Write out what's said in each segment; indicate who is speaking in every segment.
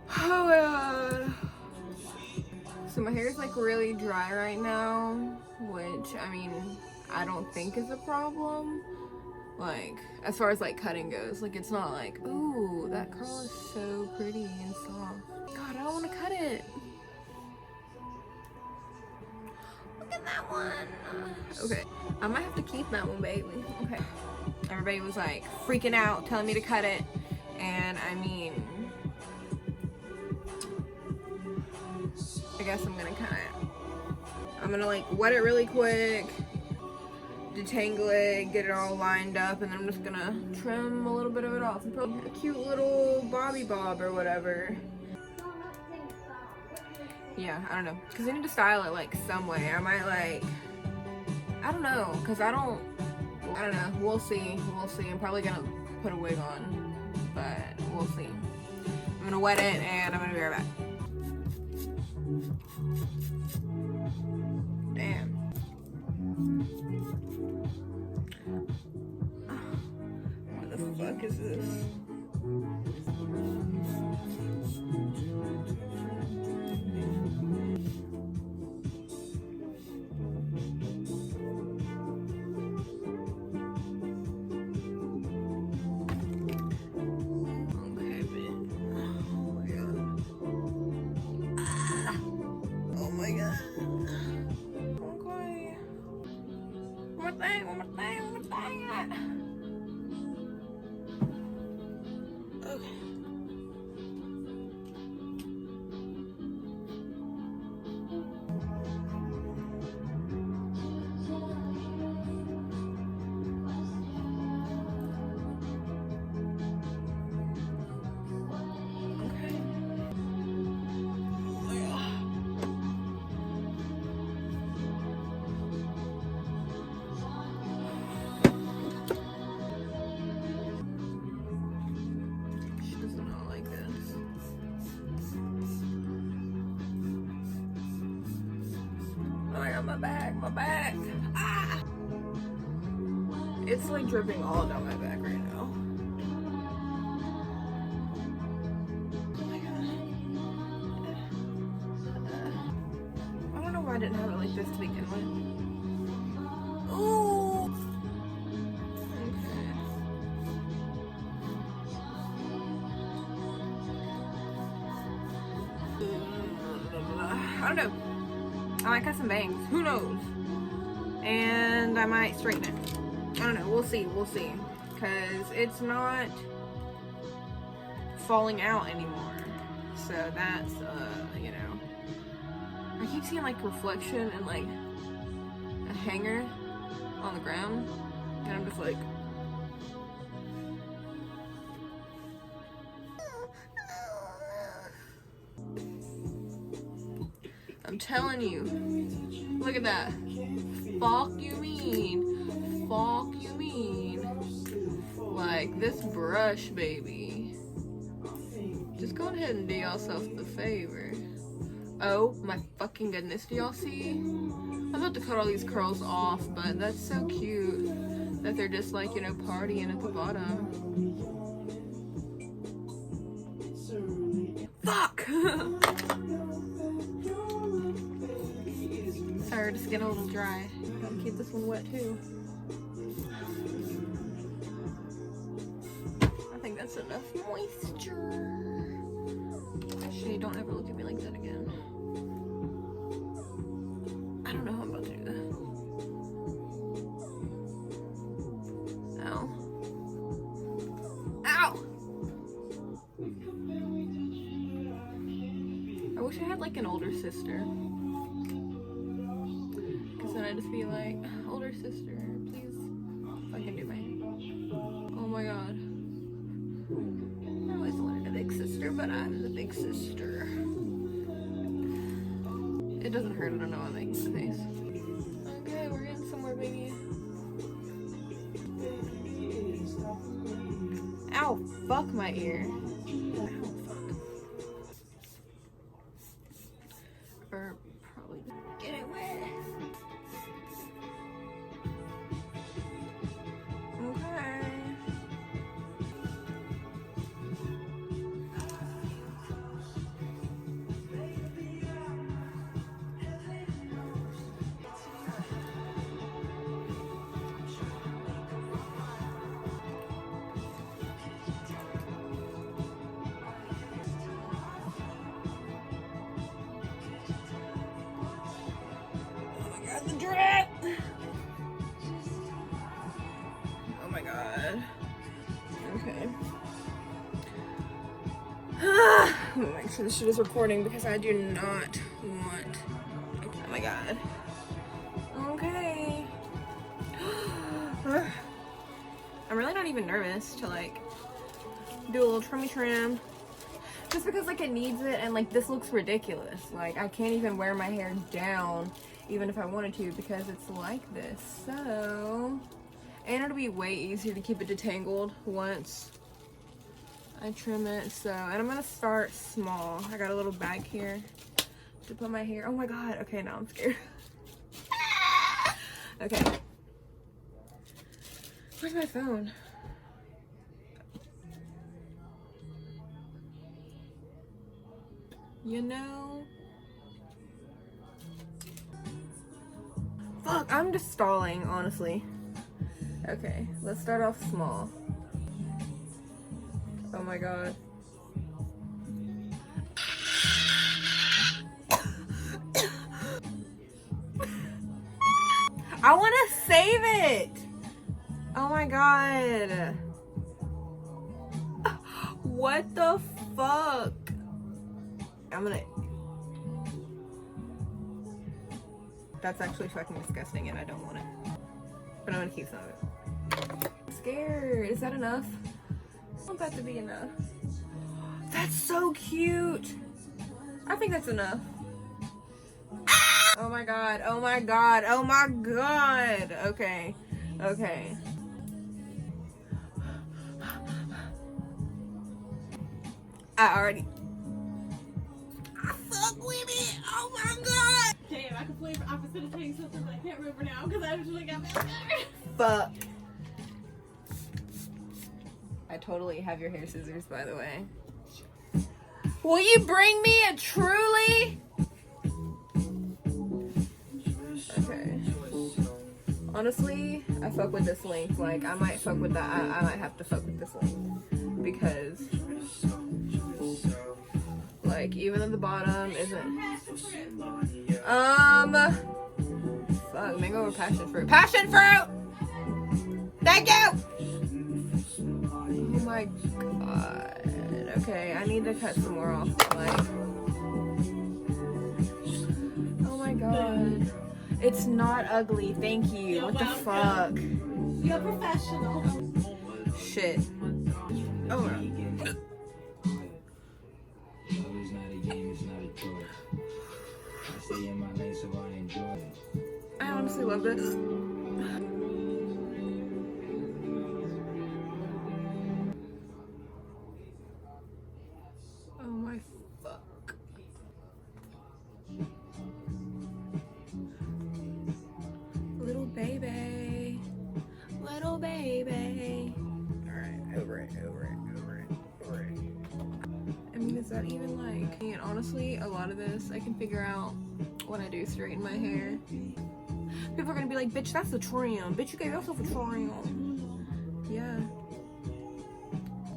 Speaker 1: Oh my god. So my hair is like really dry right now, which I mean, I don't think is a problem. Like, as far as like cutting goes, like it's not like, ooh, that curl is so pretty and soft. God, I don't want to cut it. Look at that one. Okay, I might have to keep that one, baby. Okay. Everybody was like freaking out, telling me to cut it, and I mean, I guess I'm gonna cut it. I'm gonna like wet it really quick, detangle it, get it all lined up, and then I'm just gonna trim a little bit of it off and put a cute little bobby bob or whatever. Yeah, I don't know, because I need to style it like some way. I might like, I don't know, because I don't know, we'll see. I'm probably gonna put a wig on, but we'll see. I'm gonna wet it and I'm gonna be right back. Damn. What the fuck is this? One more thing. Okay. She does not like this. Oh my god, my back. Ah! It's like dripping all down my back right now. Oh my god. I don't know why I didn't have it like this to begin with. Ooh! I don't know. I might cut some bangs. Who knows? And I might straighten it. I don't know. We'll see. Because it's not falling out anymore. So that's, you know. I keep seeing like reflection and like a hanger on the ground. And I'm just like, I'm telling you. Look at that. Fuck you mean. Like this brush, baby. Just go ahead and do yourself the favor. Oh my fucking goodness, do y'all see? I'm about to cut all these curls off, but that's so cute that they're just like, you know, partying at the bottom. Fuck! Sorry, just getting a little dry. Gotta keep this one wet too. I think that's enough moisture. Actually, don't ever look at me like that again. I don't know how I'm about to do that. Ow. Ow! I wish I had like an older sister. Because then I'd just be like, older sister, please fucking do my hair. Oh my god. I always wanted a big sister, but I'm the big sister. It doesn't hurt, I don't know, I'm making the face. Okay, we're getting somewhere, baby. Ow, fuck my ear. Ow, fuck. Or probably get it wet. Okay. the drip. Oh my god. Okay. I'm gonna make sure this shit is recording because I do not want. Oh my god. Okay. I'm really not even nervous to like do a little trimmy trim. Just because like it needs it, and like this looks ridiculous. Like I can't even wear my hair down even if I wanted to because it's like this. So, and it'll be way easier to keep it detangled once I trim it. So, and I'm gonna start small. I got a little bag here to put my hair. Oh my god. Okay, now I'm scared. Okay. Where's my phone? You know? Fuck, I'm just stalling, honestly. Okay, let's start off small. Oh my god. I want to save it! Oh my god. What the fuck? I'm gonna... That's actually fucking disgusting and I don't want it. But I'm gonna keep some of it. I'm scared. Is that enough? I want that to be enough. That's so cute. I think that's enough. Oh my god. Oh my god. Oh my god. Okay. Okay. I already... Fuck with it. Oh my god.
Speaker 2: Damn, I completely opposite of saying something, but I can't remember now because I just really got mad.
Speaker 1: Fuck. I totally have your hair scissors, by the way. Will you bring me a Truly? Okay. Honestly, I fuck with this length. Like, I might fuck with that. I might have to fuck with this length. Because, like, even at the bottom isn't... Fuck, mango or passion fruit? Passion fruit! Thank you! Oh my god. Okay, I need to cut some more off. Like, oh my god. It's not ugly, thank you.
Speaker 2: You're
Speaker 1: what the
Speaker 2: welcome.
Speaker 1: fuck?
Speaker 2: You're professional.
Speaker 1: Shit. Oh my. I honestly love this. Oh my fuck. Little baby. Little baby. Alright, over it. I mean, is that even like... And honestly, a lot of this I can figure out when I do straighten my hair. People are gonna be like, bitch, that's a trim. Bitch, you gave yourself a trim. Yeah.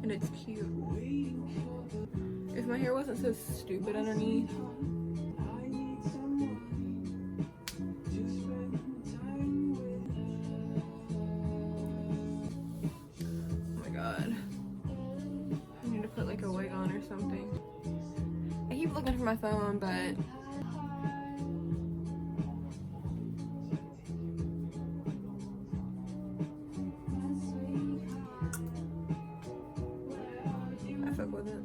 Speaker 1: And it's cute. If my hair wasn't so stupid underneath. Oh my god. I need to put like a wig on or something. I keep looking for my phone, but... I fuck with it.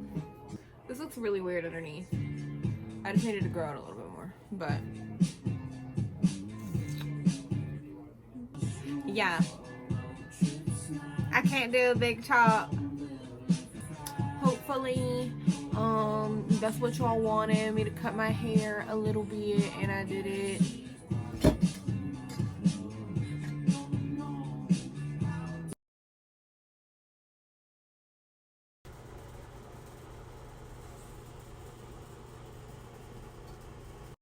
Speaker 1: This looks really weird underneath. I just needed to grow out a little bit more, but... Yeah. I can't do a big chop. Hopefully, that's what y'all wanted, me to cut my hair a little bit, and I did it.